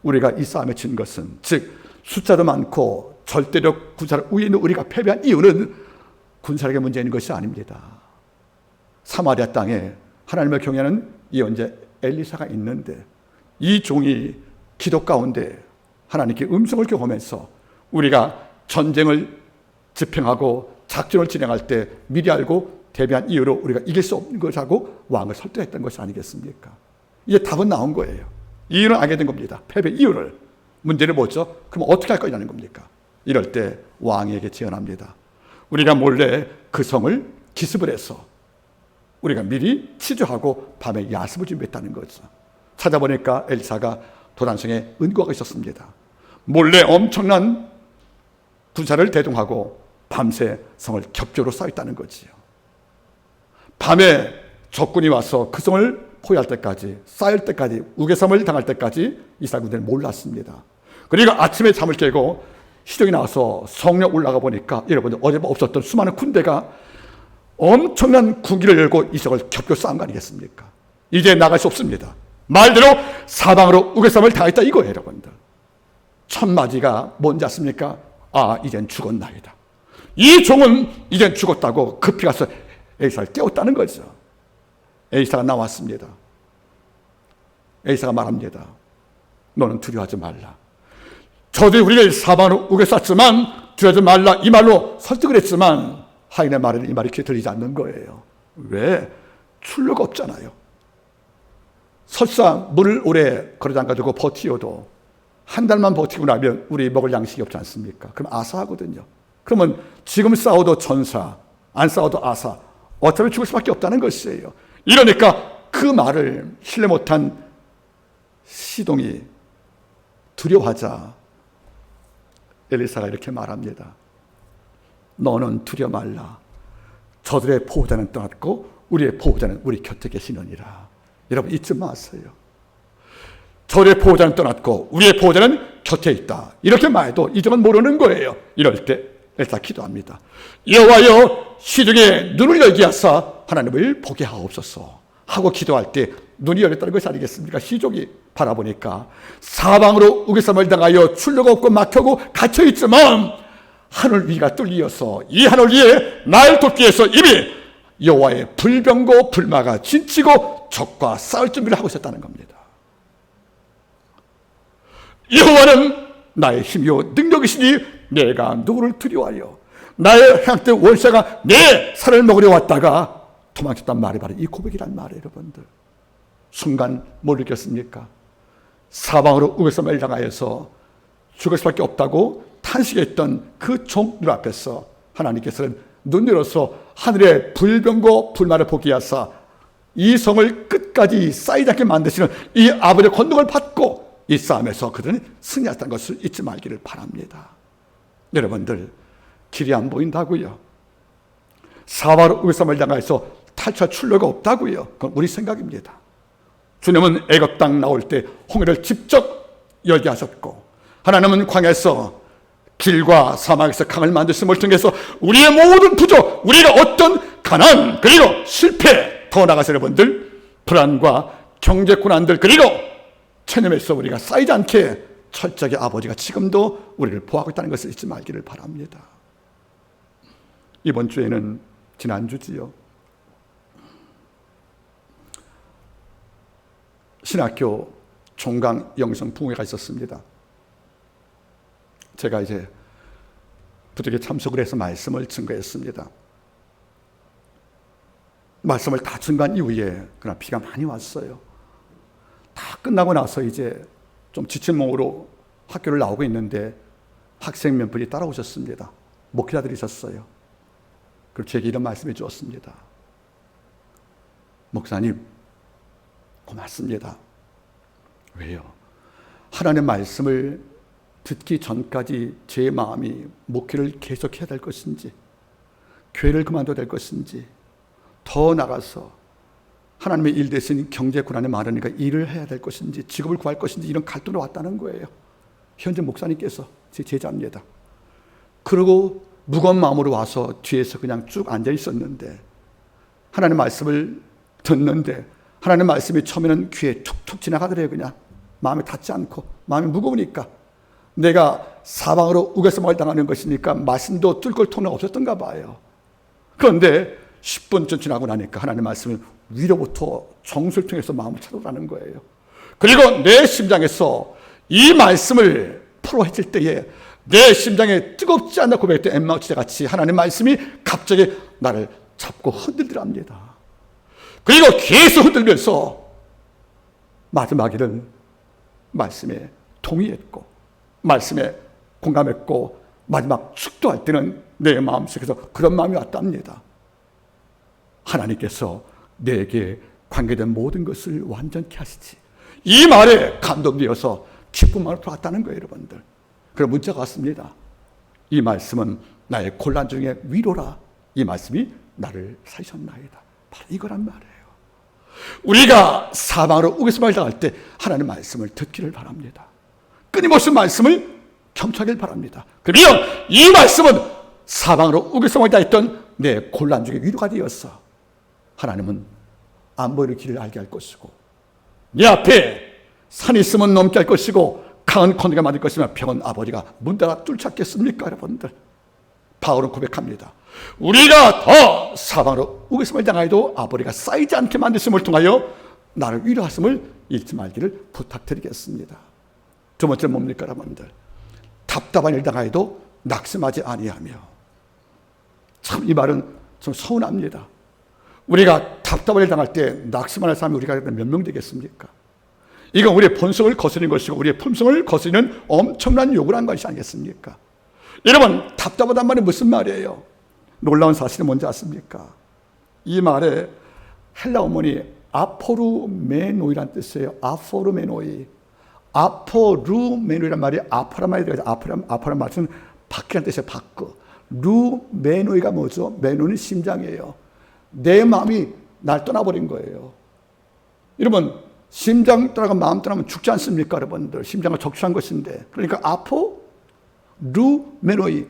우리가 이 싸움에 진 것은, 즉 숫자도 많고 절대적 군사를 우위에 있는 우리가 패배한 이유는 군사력의 문제인 것이 아닙니다. 사마리아 땅에 하나님을 경외하는 예언자 엘리사가 있는데 이 종이 기도 가운데 하나님께 음성을 경험해서 우리가 전쟁을 집행하고 작전을 진행할 때 미리 알고 대비한 이유로 우리가 이길 수 없는 것하고 왕을 설득했던 것이 아니겠습니까? 이제 답은 나온 거예요. 이유는 알게 된 겁니다. 패배 이유를. 문제는 뭐죠? 그럼 어떻게 할 거냐는 겁니까? 이럴 때 왕에게 제안합니다. 우리가 몰래 그 성을 기습을 해서 우리가 미리 치조하고 밤에 야습을 준비했다는 거죠. 찾아보니까 엘리사가 도단성에 은거가 있었습니다. 몰래 엄청난 군사를 대동하고 밤새 성을 겹조로 쌓였다는 거지요. 밤에 적군이 와서 그 성을 포위할 때까지, 쌓일 때까지, 우겨섬을 당할 때까지 이스라엘 군대는 몰랐습니다. 그리고 아침에 잠을 깨고 시종이 나와서 성에 올라가 보니까 여러분들 어제 없었던 수많은 군대가 엄청난 군기를 열고 이 성을 겹겨 쌓은 거 아니겠습니까? 이제 나갈 수 없습니다. 말대로 사방으로 우겨섬을 당했다 이거예요, 여러분들. 첫마디가 뭔지 아십니까? 아, 이젠 죽었나이다. 이 종은 이젠 죽었다고 급히 가서 엘리사를 깨웠다는 거죠. 엘리사가 나왔습니다. 엘리사가 말합니다. 너는 두려워하지 말라. 저들이 우리를 사방으로 우겨쌌지만 두려워하지 말라 이 말로 설득을 했지만 하인의 말에는 이 말이 귀에 들리지 않는 거예요. 왜? 출路가 없잖아요. 설사 물을 오래 걸어 담가두고 버티어도 한 달만 버티고 나면 우리 먹을 양식이 없지 않습니까? 그럼 아사하거든요. 그러면 지금 싸워도 전사, 안 싸워도 아사, 어차피 죽을 수밖에 없다는 것이에요. 이러니까 그 말을 신뢰 못한 시동이 두려워하자 엘리사가 이렇게 말합니다. 너는 두려워 말라. 저들의 보호자는 떠났고 우리의 보호자는 우리 곁에 계시느니라. 여러분 잊지 마세요. 저들의 보호자는 떠났고 우리의 보호자는 곁에 있다. 이렇게 말해도 이 점은 모르는 거예요. 이럴 때 엘리사 기도합니다. 여호와여 시중에 눈을 열게 하사 하나님을 보게 하옵소서 하고 기도할 때 눈이 열렸다는 것이 아니겠습니까? 시족이 바라보니까 사방으로 우겨섬을 당하여 출로가 없고 막혀고 갇혀있지만 하늘 위가 뚫리어서 이 하늘 위에 날 돕기 위해서 이미 여호와의 불병고 불마가 진치고 적과 싸울 준비를 하고 있었다는 겁니다. 여호와는 나의 힘이요 능력이시니 내가 누구를 두려워하여 나의 향때 원수가 내 살을 먹으려 왔다가 도망쳤단 말이 바로 이 고백이란 말이에요. 여러분들 순간 뭘 느꼈습니까? 사방으로 우겨섬을 당하여서 죽을 수밖에 없다고 탄식했던 그 종 눈앞에서 하나님께서는 눈 열어서 하늘의 불병고 불마를 보게 하사 이 성을 끝까지 쌓이지 않게 만드시는 이 아버지의 권능을 받고 이 싸움에서 그들은 승리했다는 것을 잊지 말기를 바랍니다. 여러분들 길이 안 보인다고요? 사방으로 우겨섬을 당하여서 탈출할 출로가 없다고요? 그건 우리 생각입니다. 주님은 애굽 땅 나올 때 홍해를 직접 열게 하셨고 하나님은 광야에서 길과 사막에서 강을 만드심을 통해서 우리의 모든 부족, 우리가 어떤 가난 그리고 실패, 더 나아가서 여러분들 불안과 경제 고난들 그리고 체념에서 우리가 쌓이지 않게 철저하게 아버지가 지금도 우리를 보호하고 있다는 것을 잊지 말기를 바랍니다. 이번 주에는 지난주지요. 신학교 종강 영성 부흥회가 있었습니다. 제가 이제 부득이 참석을 해서 말씀을 증거했습니다. 말씀을 다 증거한 이후에 그러나 비가 많이 왔어요. 다 끝나고 나서 이제 좀 지친 몸으로 학교를 나오고 있는데 학생 몇 분이 따라오셨습니다. 목회자들이 있었어요. 그리고 제게 이런 말씀해 주었습니다. 목사님, 고맙습니다. 왜요? 하나님의 말씀을 듣기 전까지 제 마음이 목회를 계속해야 될 것인지, 교회를 그만둬야 될 것인지, 더 나가서 하나님의 일 대신 경제 고난이 많으니까 일을 해야 될 것인지, 직업을 구할 것인지 이런 갈등으로 왔다는 거예요. 현재 목사님께서 제 제자입니다. 그리고 무거운 마음으로 와서 뒤에서 그냥 쭉 앉아 있었는데, 하나님의 말씀을 듣는데 하나님의 말씀이 처음에는 귀에 툭툭 지나가더래요. 그냥 마음에 닿지 않고, 마음이 무거우니까, 내가 사방으로 우겨서먹을 당하는 것이니까 말씀도 뚫을 통로가 없었던가 봐요. 그런데 10분쯤 지나고 나니까 하나님의 말씀이 위로부터 정수를 통해서 마음을 찾아오라는 거예요. 그리고 내 심장에서 이 말씀을 풀어헤칠 때에 내 심장에 뜨겁지 않나 고백했던 엠마오 지대같이 하나님의 말씀이 갑자기 나를 잡고 흔들더랍니다. 그리고 계속 흔들면서 마지막에는 말씀에 동의했고 말씀에 공감했고 마지막 축도할 때는 내 마음속에서 그런 마음이 왔답니다. 하나님께서 내게 관계된 모든 것을 완전케 하시지. 이 말에 감동되어서 기쁜 마음으로 돌아왔다는 거예요, 여러분들. 그런 문자가 왔습니다. 이 말씀은 나의 곤란 중에 위로라. 이 말씀이 나를 살리셨나이다. 바로 이거란 말이에요. 우리가 사방으로 우겨서말 당할 때 하나님의 말씀을 듣기를 바랍니다. 끊임없이 말씀을 경청하길 바랍니다. 그러면 이 말씀은 사방으로 우겨서말 당했던 내 곤란 중에 위로가 되었어. 하나님은 안 보이는 길을 알게 할 것이고, 네 앞에 산이 있으면 넘게 할 것이고, 강은 건너게 만들 것이며 병은 아버지가 문 닫아 뚫지 않겠습니까? 여러분들, 바울은 고백합니다. 우리가 더 사방으로 우겨서말 당하여도 아버지가 쌓이지 않게 만드심을 통하여 나를 위로하심을 잊지 말기를 부탁드리겠습니다. 두 번째 뭡니까, 여러분들? 답답한 일 당하여도 낙심하지 아니하며. 참 이 말은 좀 서운합니다. 우리가 답답한 일 당할 때 낙심하는 사람이 우리가 몇 명 되겠습니까? 이건 우리의 본성을 거스르는 것이고 우리의 품성을 거스르는 엄청난 요구란 것이 아니겠습니까? 여러분, 답답하단 말이 무슨 말이에요? 놀라운 사실이 뭔지 아십니까? 이 말에 헬라 어머니 아포루메노이란 뜻이에요. 아포루메노이. 아포루메노이란 말이 아포란 말이 들어가죠. 아포란 말은 바퀴란 뜻이에요. 바퀴. 루메노이가 뭐죠? 메노는 심장이에요. 내 마음이 날 떠나버린 거예요. 여러분, 심장 떠나고 마음 떠나면 죽지 않습니까, 여러분들? 심장을 적출한 것인데. 그러니까 아포, 루, 메노이.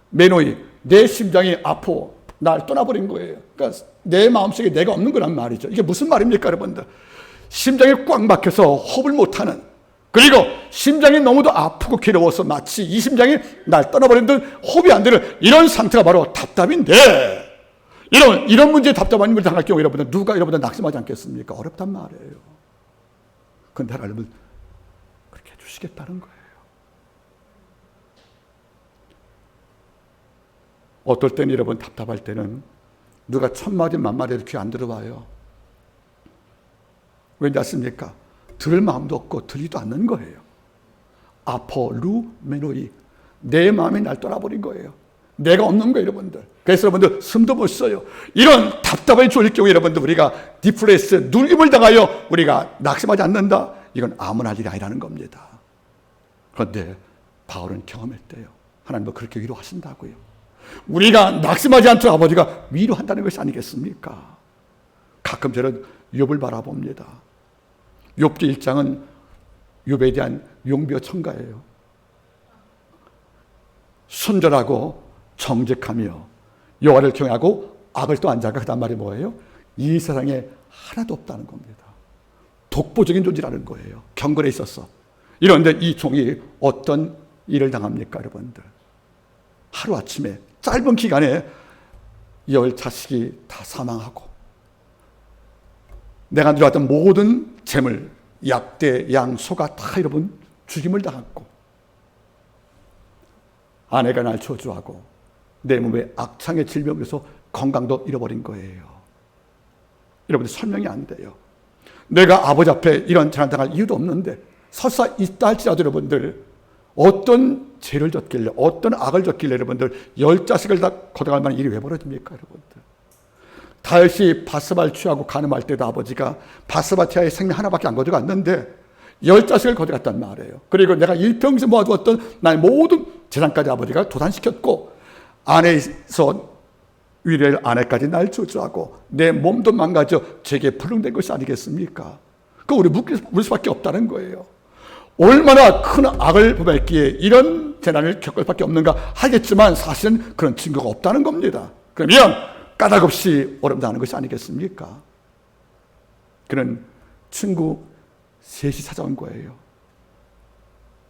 메노이. 내 심장이 아포, 날 떠나버린 거예요. 그러니까 내 마음속에 내가 없는 거란 말이죠. 이게 무슨 말입니까, 여러분들? 심장이 꽉 막혀서 호흡을 못하는, 그리고 심장이 너무도 아프고 괴로워서 마치 이 심장이 날 떠나버린 듯 호흡이 안 되는 이런 상태가 바로 답답인데, 이런 문제에 답답한 일을 당할 경우 여러분들 누가 여러분들 낙심하지 않겠습니까? 어렵단 말이에요. 그런데 하나님은 그렇게 해주시겠다는 거예요. 어떨 때는 여러분 답답할 때는 누가 천마디 만마디 해도 귀 안 들어봐요. 왠지 아십니까? 들을 마음도 없고 들리도 않는 거예요. 아포루메노이. 내 마음이 날 떠나버린 거예요. 내가 없는 거예요, 여러분들. 그래서 여러분들 숨도 못 쉬어요. 이런 답답하게 졸릴 경우에 여러분들 우리가 디프레스, 누림을 당하여 우리가 낙심하지 않는다. 이건 아무나 할 일이 아니라는 겁니다. 그런데 바울은 경험했대요. 하나님도 그렇게 위로하신다고요. 우리가 낙심하지 않도록 아버지가 위로한다는 것이 아니겠습니까? 가끔 저는 욥을 바라봅니다. 욥기 1장은 욥에 대한 용비어 첨가예요. 순전하고 정직하며 여호와를 경외하고 악을 또 안 자가. 그 다음 말이 뭐예요? 이 세상에 하나도 없다는 겁니다. 독보적인 존재라는 거예요. 경건에 있어서. 이런데 이 종이 어떤 일을 당합니까, 여러분들? 하루아침에 짧은 기간에 10 자식이 다 사망하고 내가 누려왔던 모든 재물, 약대, 양, 소가 다 여러분 죽임을 당했고, 아내가 날 저주하고 내 몸에 악창의 질병에서 건강도 잃어버린 거예요. 여러분들 설명이 안 돼요. 내가 아버지 앞에 이런 재난 당할 이유도 없는데, 설사 있다 할지라도 여러분들 어떤 죄를 졌길래, 어떤 악을 졌길래 여러분들 10자식을 다 거둬갈 만한 일이 왜 벌어집니까 여러분들? 다윗이 바스바를 취하고 간음할 때도 아버지가 바스바티아의 생명 하나밖에 안 거둬갔는데 10자식을 거둬갔단 말이에요. 그리고 내가 일평생 모아두었던 나의 모든 재산까지 아버지가 도산시켰고, 아내에서 위례를 아내까지 날 저주하고 내 몸도 망가져 제게 불능된 것이 아니겠습니까? 그 우리 물 수밖에 없다는 거예요. 얼마나 큰 악을 범했기에 이런 재난을 겪을 수밖에 없는가 하겠지만 사실은 그런 증거가 없다는 겁니다. 그러면 까닭없이 어렵다는 것이 아니겠습니까? 그는 친구 셋이 찾아온 거예요.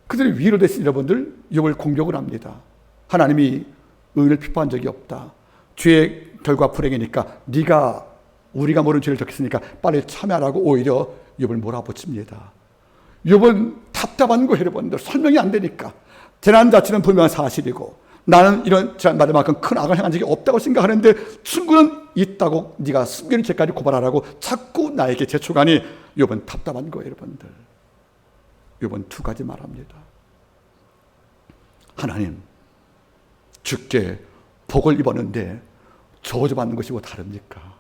그들이 위로 되신 여러분들 욥을 공격을 합니다. 하나님이 의인을 비판한 적이 없다. 죄의 결과 불행이니까 네가 우리가 모르는 죄를 졌으니까 빨리 참여하라고 오히려 욥을 몰아붙입니다. 욥은 답답한 거예요 여러분들. 설명이 안 되니까. 재난 자체는 분명한 사실이고 나는 이런 재난 받을 만큼 큰 악을 행한 적이 없다고 생각하는데 친구는 있다고 네가 숨기는 죄까지 고발하라고 자꾸 나에게 재촉하니 욥은 답답한 거예요 여러분들. 욥은 두 가지 말합니다. 하나님, 주께 복을 입었는데 저주받는 것이 뭐 다릅니까?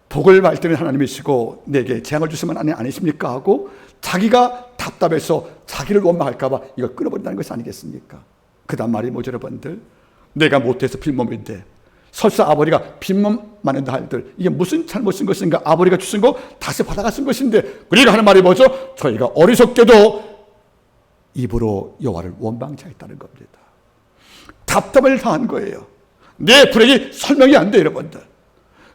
복을 받을 때는 하나님이시고 내게 재앙을 주시면 아니십니까? 하고 자기가 답답해서 자기를 원망할까 봐 이걸 끊어버린다는 것이 아니겠습니까? 그 다음 말이 뭐죠 여러분들? 내가 못해서 빈몸인데, 설사 아버지가 빈몸 많은 달들 이게 무슨 잘못인 것인가? 아버지가 주신 거 다시 받아가신 것인데, 그리고 하는 말이 뭐죠? 저희가 어리석게도 입으로 여호와를 원망자했다는 겁니다. 답답을 당한 거예요. 내 불행이 설명이 안 돼요 여러분들.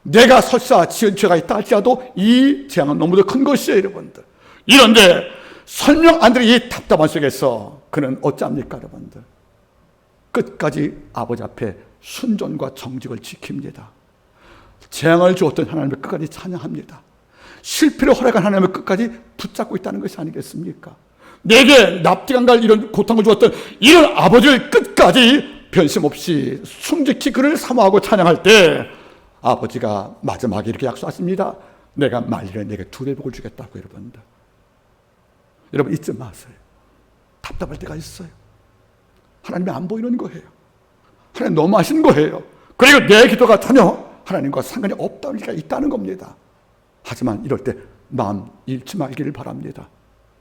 내가 설사 지은 죄가 있다 할지라도 이 재앙은 너무도 큰 것이에요 여러분들. 이런데 설명 안 되는 이 답답한 속에서 그는 어찌합니까 여러분들? 끝까지 아버지 앞에 순종과 정직을 지킵니다. 재앙을 주었던 하나님을 끝까지 찬양합니다. 실패를 허락한 하나님을 끝까지 붙잡고 있다는 것이 아니겠습니까? 내게 납득 안 갈 이런 고통을 주었던 이런 아버지를 끝까지 변심 없이 순직히 그를 사모하고 찬양할 때 아버지가 마지막에 이렇게 약속하십니다. 내가 말일에 내게 2배 복을 주겠다고 여러분들. 여러분 잊지 마세요. 답답할 때가 있어요. 하나님이 안 보이는 거예요. 하나님 너무 하신 거예요. 그리고 내 기도가 전혀 하나님과 상관이 없다는 리가 있다는 겁니다. 하지만 이럴 때 마음 잃지 말기를 바랍니다.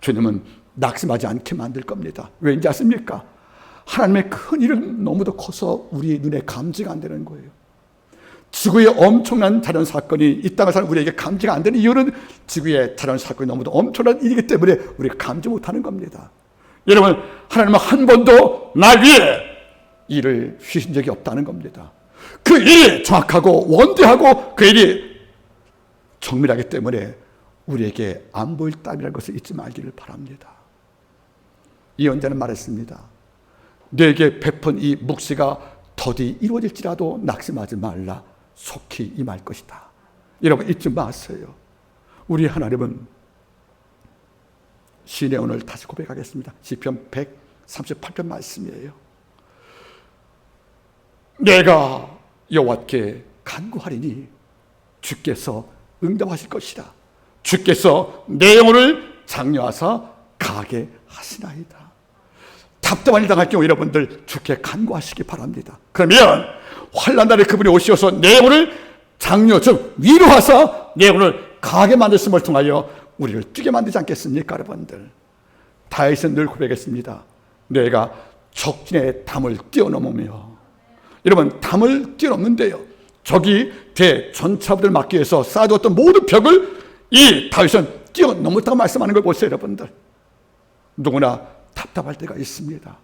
주님은 낙심하지 않게 만들 겁니다. 왜인지 아십니까? 하나님의 큰 일은 너무도 커서 우리 눈에 감지가 안 되는 거예요. 지구의 엄청난 자연 사건이 이 땅을 사는 우리에게 감지가 안 되는 이유는 지구의 자연 사건이 너무도 엄청난 일이기 때문에 우리가 감지 못하는 겁니다. 여러분, 하나님은 한 번도 나 위에 일을 쉬신 적이 없다는 겁니다. 그 일이 정확하고 원대하고 그 일이 정밀하기 때문에 우리에게 안 보일 따위라는 것을 잊지 말기를 바랍니다. 예언자는 말했습니다. 내게 베푼 이 묵시가 더디 이루어질지라도 낙심하지 말라. 속히 임할 것이다. 여러분 잊지 마세요. 우리 하나님은 시인의 오늘 다시 고백하겠습니다. 시편 138편 말씀이에요. 내가 여호와께 간구하리니 주께서 응답하실 것이다. 주께서 내 영혼을 장려하사 가게 하시나이다. 답답한 일 당할 경우 여러분들 주께 간구하시기 바랍니다. 그러면 환난 날에 그분이 오셔서 내 영혼을 장려, 즉 위로하사 내 영혼을 강하게 만드심을 통하여 우리를 뛰게 만들지 않겠습니까 여러분들? 다윗은 늘 고백했습니다. 내가 적진의 담을 뛰어넘으며, 여러분 담을 뛰어넘는데요, 적이 대전차부들 막기 위해서 쌓아두었던 모든 벽을 이 다윗은 뛰어넘었다고 말씀하는 걸 보세요 여러분들. 누구나 답답할 때가 있습니다.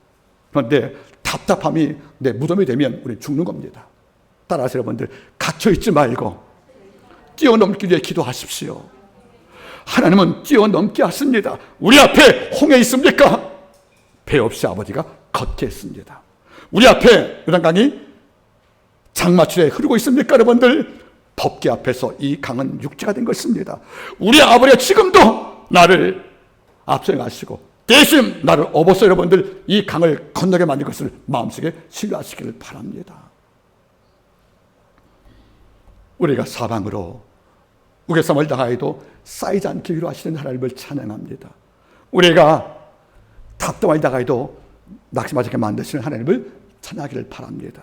그런데 답답함이 내 무덤이 되면 우리 죽는 겁니다. 따라서 여러분들 갇혀있지 말고 뛰어넘기 위해 기도하십시오. 하나님은 뛰어넘게 하십니다. 우리 앞에 홍해 있습니까? 배 없이 아버지가 걷게 했습니다. 우리 앞에 요단강이 장마철에 흐르고 있습니까 여러분들? 법궤 앞에서 이 강은 육지가 된 것입니다. 우리 아버지가 지금도 나를 앞서 가시고 대신 나를 업어서 여러분들 이 강을 건너게 만든 것을 마음속에 신뢰하시기를 바랍니다. 우리가 사방으로 우겨쌈을 당하여도 쌓이지 않게 위로하시는 하나님을 찬양합니다. 우리가 답답하게 당하여도 낙심하지 않게 만드시는 하나님을 찬양하기를 바랍니다.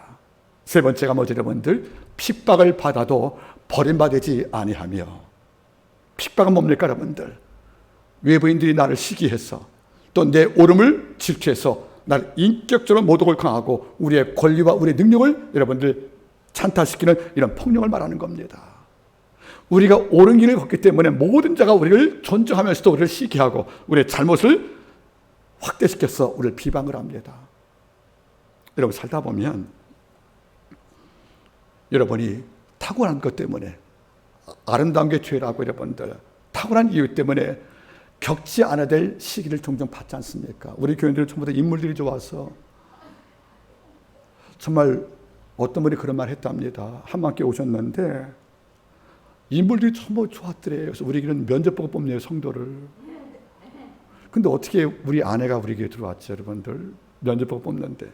세 번째가 뭐죠, 여러분들? 핍박을 받아도 버림받지 아니하며. 핍박은 뭡니까, 여러분들? 외부인들이 나를 시기해서 또 내 오름을 질투해서 나를 인격적으로 모독을 강하고 우리의 권리와 우리의 능력을 여러분들 찬탈시키는 이런 폭력을 말하는 겁니다. 우리가 옳은 길을 걷기 때문에 모든 자가 우리를 존중하면서도 우리를 시기하고 우리의 잘못을 확대시켜서 우리를 비방을 합니다. 여러분 살다 보면 여러분이 탁월한 것 때문에 아름다운 게 죄라고 여러분들 탁월한 이유 때문에 겪지 않아야 될 시기를 종종 받지 않습니까? 우리 교인들은 전부 다 인물들이 좋아서 정말 어떤 분이 그런 말 했답니다. 한밤께 오셨는데 인물들이 전부 좋았더래요. 그래서 우리 길은 면접 보고 뽑네요, 성도를. 근데 어떻게 우리 아내가 우리 교회에 들어왔죠, 여러분들? 면접 보고 뽑는데.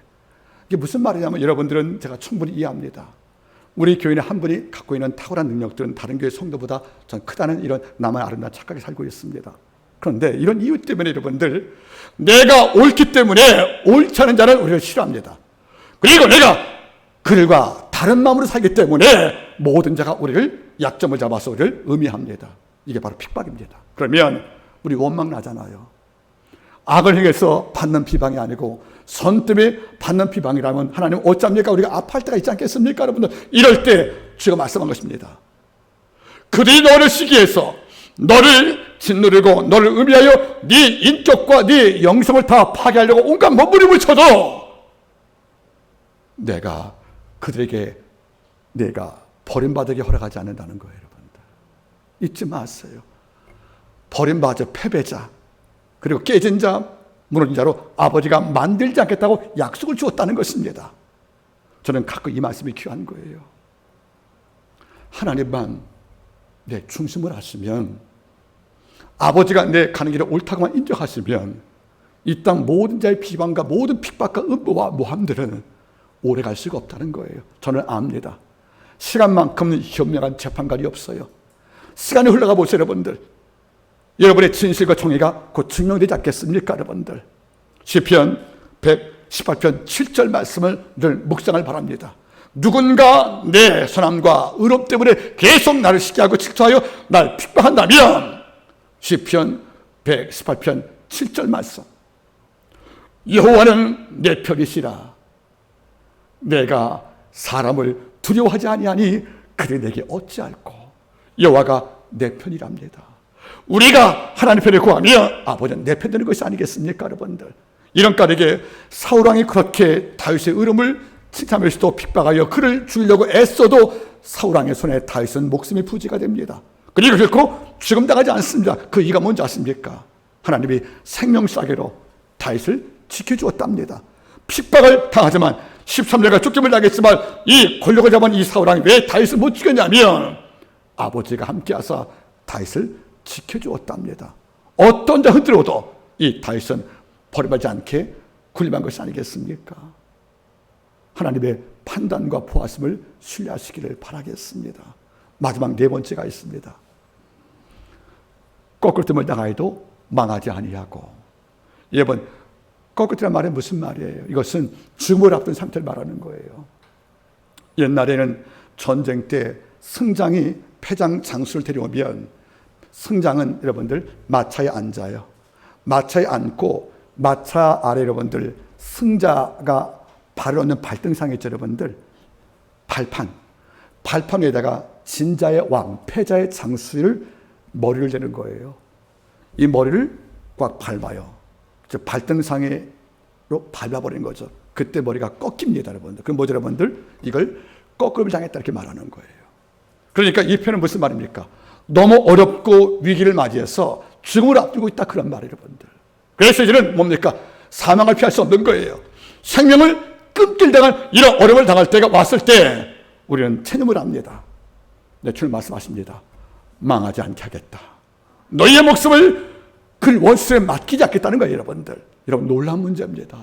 이게 무슨 말이냐면 여러분들은 제가 충분히 이해합니다. 우리 교인의 한 분이 갖고 있는 탁월한 능력들은 다른 교회 성도보다 전 크다는 이런 나만 아름다운 착각에 살고 있습니다. 그런데 이런 이유 때문에 여러분들 내가 옳기 때문에 옳지 않은 자는 우리를 싫어합니다. 그리고 내가 그들과 다른 마음으로 살기 때문에 모든 자가 우리를 약점을 잡아서 우리를 의미합니다. 이게 바로 핍박입니다. 그러면 우리 원망 나잖아요. 악을 행해서 받는 비방이 아니고 선 때문에 받는 비방이라면 하나님 어쩝니까? 우리가 아파할 때가 있지 않겠습니까? 여러분들 이럴 때 주가 말씀한 것입니다. 그들이 너를 시기해서 너를 짓누르고 너를 의미하여 네 인격과 네 영성을 다 파괴하려고 온갖 몸부림을 쳐도 내가 그들에게 내가 버림받게 허락하지 않는다는 거예요. 여러분들 잊지 마세요. 버림받아 패배자 그리고 깨진 자 무너진 자로 아버지가 만들지 않겠다고 약속을 주었다는 것입니다. 저는 가끔 이 말씀이 귀한 거예요. 하나님만 내 중심을 하시면 아버지가 내 가는 길을 옳다고만 인정하시면 이 땅 모든 자의 비방과 모든 핍박과 음모와 모함들은 오래 갈 수가 없다는 거예요. 저는 압니다. 시간만큼 현명한 재판관이 없어요. 시간이 흘러가 보세요, 여러분들. 여러분의 진실과 정의가 곧 증명되지 않겠습니까, 여러분들? 시편 118편 7절 말씀을 늘 묵상을 바랍니다. 누군가 내 선함과 의롭 때문에 계속 나를 시기하고 질투하여 날 핍박한다면 시편 118편 7절 말씀 여호와는 내 편이시라 내가 사람을 두려워하지 아니하니 그들이 내게 어찌할꼬 여호와가 내 편이랍니다. 우리가 하나님 편을 구하면 아버지는 내 편 되는 것이 아니겠습니까, 여러분들? 이런 까닭에 사울왕이 그렇게 다윗의 의름을 칭찬하면서도 핍박하여 그를 죽이려고 애써도 사울왕의 손에 다윗은 목숨이 부지가 됩니다. 그리고 결코 죽음당하지 않습니다. 그 이유가 뭔지 아십니까? 하나님이 생명사계로 다윗을 지켜주었답니다. 핍박을 당하지만 13년간 쫓김을 당했지만 이 권력을 잡은 이 사울왕이 왜 다윗을 못 죽였냐면 아버지가 함께하사 다윗을 지켜주었답니다. 어떤 자 흔들어도 이 다윗은 버림하지 않게 군림한 것이 아니겠습니까? 하나님의 판단과 보았음을 신뢰하시기를 바라겠습니다. 마지막 네 번째가 있습니다. 꺾을뜸을 당하여도 망하지 아니하고. 여러분 꺾을뜸이란 말은 무슨 말이에요? 이것은 죽음을 앞둔 상태를 말하는 거예요. 옛날에는 전쟁 때 승장이 패장 장수를 데려오면 승장은 여러분들 마차에 앉아요. 마차에 앉고 마차 아래 여러분들 승자가 발을 얻는 발등상에 있죠, 여러분들. 발판 위에다가 진자의 왕, 패자의 장수를 머리를 대는 거예요. 이 머리를 꽉 밟아요. 즉 발등상으로 밟아버리는 거죠. 그때 머리가 꺾입니다, 여러분들. 그럼 뭐죠, 여러분들? 이걸 꺾음을 당했다 이렇게 말하는 거예요. 그러니까 이 표현은 무슨 말입니까? 너무 어렵고 위기를 맞이해서 죽음을 앞두고 있다 그런 말이에요, 여러분들. 그래서 이제는 뭡니까? 사망을 피할 수 없는 거예요. 생명을 끊길 당한 이런 어려움을 당할 때가 왔을 때 우리는 체념을 합니다. 네, 주님 말씀하십니다. 망하지 않게 하겠다. 너희의 목숨을 그 원수에 맡기지 않겠다는 거예요, 여러분들. 여러분, 놀라운 문제입니다.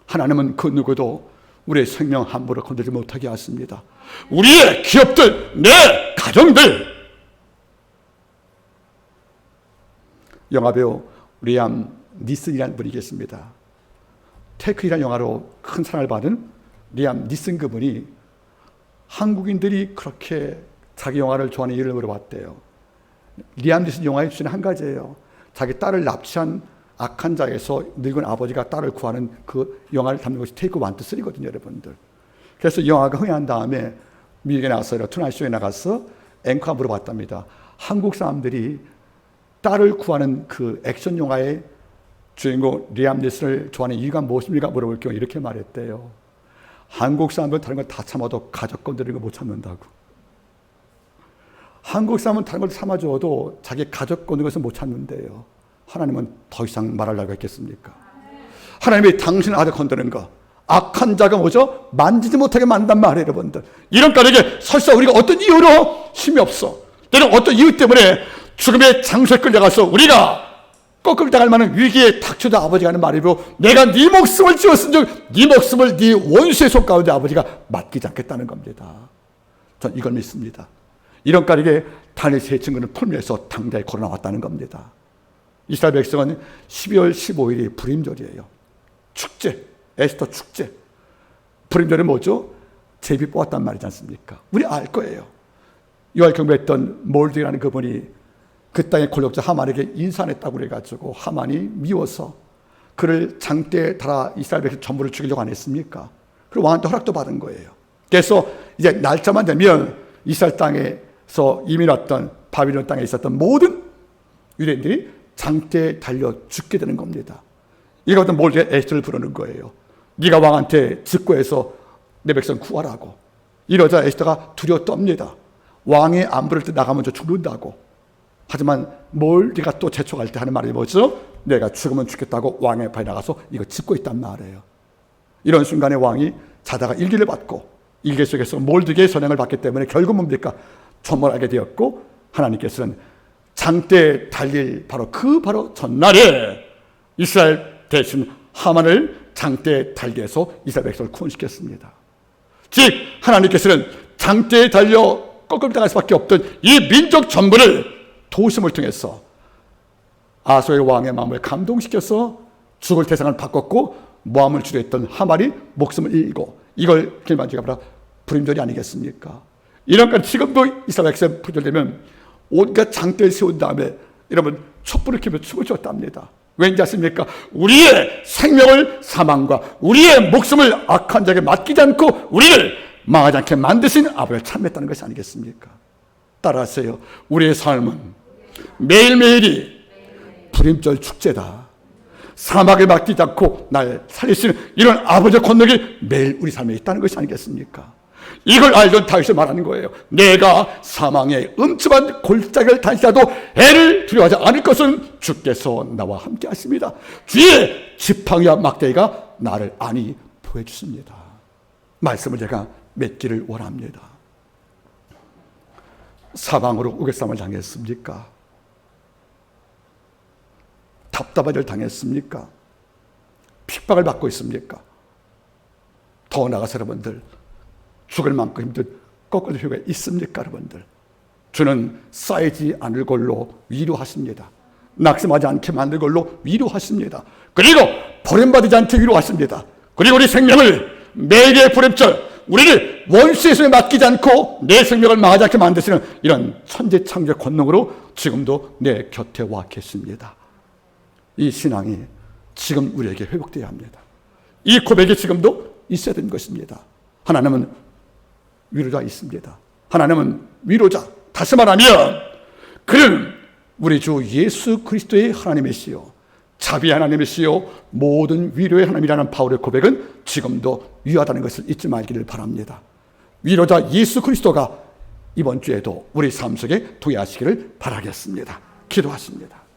하나님은 그 누구도 우리의 생명 함부로 건드리지 못하게 하십니다. 우리의 기업들, 내 가정들. 영화배우 리암 니슨이라는 분이 계십니다. 테크이라는 영화로 큰 사랑을 받은 리암 니슨 그분이 한국인들이 그렇게 자기 영화를 좋아하는 이유를 물어봤대요. 리암 니슨 영화의 주제는 한 가지예요. 자기 딸을 납치한 악한 자에서 늙은 아버지가 딸을 구하는 그 영화를 담는 것이 테이크 1, 2, 3거든요, 여러분들. 그래서 이 영화가 흥행한 다음에 미국에 나가서 투나잇쇼에 나가서 앵커가 물어봤답니다. 한국 사람들이 딸을 구하는 그 액션 영화의 주인공 리암 니슨을 좋아하는 이유가 무엇입니까? 물어볼 경우 이렇게 말했대요. 한국 사람들은 다른 걸 다 참아도 가족 건드리는 거 못 참는다고. 한국 사람은 다른 걸 참아줘도 자기 가족 건드리는 것은 못 참는데요. 하나님은 더 이상 말하려고 했겠습니까? 하나님이 당신을 아들 건드는 거, 악한 자가 뭐죠? 만지지 못하게 만든단 말이에요, 여러분들. 이런 까닭에 설사 우리가 어떤 이유로 힘이 없어, 때로는 어떤 이유 때문에 죽음의 장소에 끌려가서 우리가 거꾸로 당할 만한 위기에 닥쳐도 아버지가 하는 말이고, 내가 네 목숨을 지었은즉 네 목숨을 네 원수의 손 가운데 아버지가 맡기지 않겠다는 겁니다. 전 이걸 믿습니다. 이런 까닭에 다니엘 세 친구는 풀면서 당대에 걸어 나왔다는 겁니다. 이스라엘 백성은 12월 15일이 불임절이에요. 축제, 에스더 축제. 불임절은 뭐죠? 제비 뽑았단 말이지 않습니까? 우리 알 거예요. 요할 경배했던 몰드라는 그분이 그 땅의 권력자 하만에게 인사했다고 그래가지고 하만이 미워서 그를 장대에 달아 이스라엘 백성 전부를 죽이려고 안 했습니까? 그리고 왕한테 허락도 받은 거예요. 그래서 이제 날짜만 되면 이스라엘 땅에서 이민 왔던 바빌론 땅에 있었던 모든 유대인들이 장대에 달려 죽게 되는 겁니다. 이거는 몰드가 에스더를 부르는 거예요. 네가 왕한테 직고해서 내 백성 구하라고. 이러자 에스더가 두려워 떱니다. 왕의 안부를 때 나가면 저 죽는다고. 하지만 몰드가 또 재촉할 때 하는 말이 뭐죠? 내가 죽으면 죽겠다고 왕의 앞에 나가서 이거 짚고 있단 말이에요. 이런 순간에 왕이 자다가 일기를 받고 일기 속에서 몰드에게 선행을 받기 때문에 결국 뭡니까? 천벌하게 되었고, 하나님께서는 장대에 달릴 바로 전날에 이스라엘 대신 하만을 장대에 달게 해서 이스라엘 백성을 구원시켰습니다. 즉 하나님께서는 장대에 달려 거꾸로 당할 수밖에 없던 이 민족 전부를 도심을 통해서 아소의 왕의 마음을 감동시켜서 죽을 대상을 바꿨고, 모함을 주도했던 하만이 목숨을 잃고, 이걸 길만지가 바로 불임절이 아니겠습니까? 이런 지금도 이스라엘 백성 불임절되면 온갖 장대를 세운 다음에 여러분 촛불을 켜며 춤을 췄답니다. 왠지 아십니까? 우리의 생명을 사망과 우리의 목숨을 악한 자에게 맡기지 않고 우리를 망하지 않게 만드신 아버지를 참했다는 것이 아니겠습니까? 따라하세요. 우리의 삶은 매일매일이 불임절 축제다. 사막에 맡기지 않고 날 살리시는 이런 아버지의 권능이 매일 우리 삶에 있다는 것이 아니겠습니까? 이걸 알던 다윗이 말하는 거예요. 내가 사망의 음침한 골짜기를 다니다도 애를 두려워하지 않을 것은 주께서 나와 함께 하십니다. 주의 지팡이와 막대기가 나를 안위 보여주십니다. 말씀을 제가 맺기를 원합니다. 사방으로 우겨쌈을 당했습니까? 답답한 일을 당했습니까? 핍박을 받고 있습니까? 더 나아가서 여러분들 죽을 만큼 힘든 거꾸로 효가 있습니까? 여러분들 주는 쌓이지 않을 걸로 위로하십니다. 낙심하지 않게 만들 걸로 위로하십니다. 그리고 버림받지 않게 위로하십니다. 그리고 우리 생명을 매일의 불임절, 우리를 원수의 손에 맡기지 않고 내 생명을 망하지 않게 만드시는 이런 천지창조의 권능으로 지금도 내 곁에 와 계십니다. 이 신앙이 지금 우리에게 회복되어야 합니다. 이 고백이 지금도 있어야 되는 것입니다. 하나님은 위로자 있습니다. 하나님은 위로자, 다시 말하면 그는 우리 주 예수 그리스도의 하나님이시요 자비의 하나님이시요 모든 위로의 하나님이라는 바울의 고백은 지금도 유효하다는 것을 잊지 말기를 바랍니다. 위로자 예수 그리스도가 이번 주에도 우리 삶 속에 도의하시기를 바라겠습니다. 기도하십니다.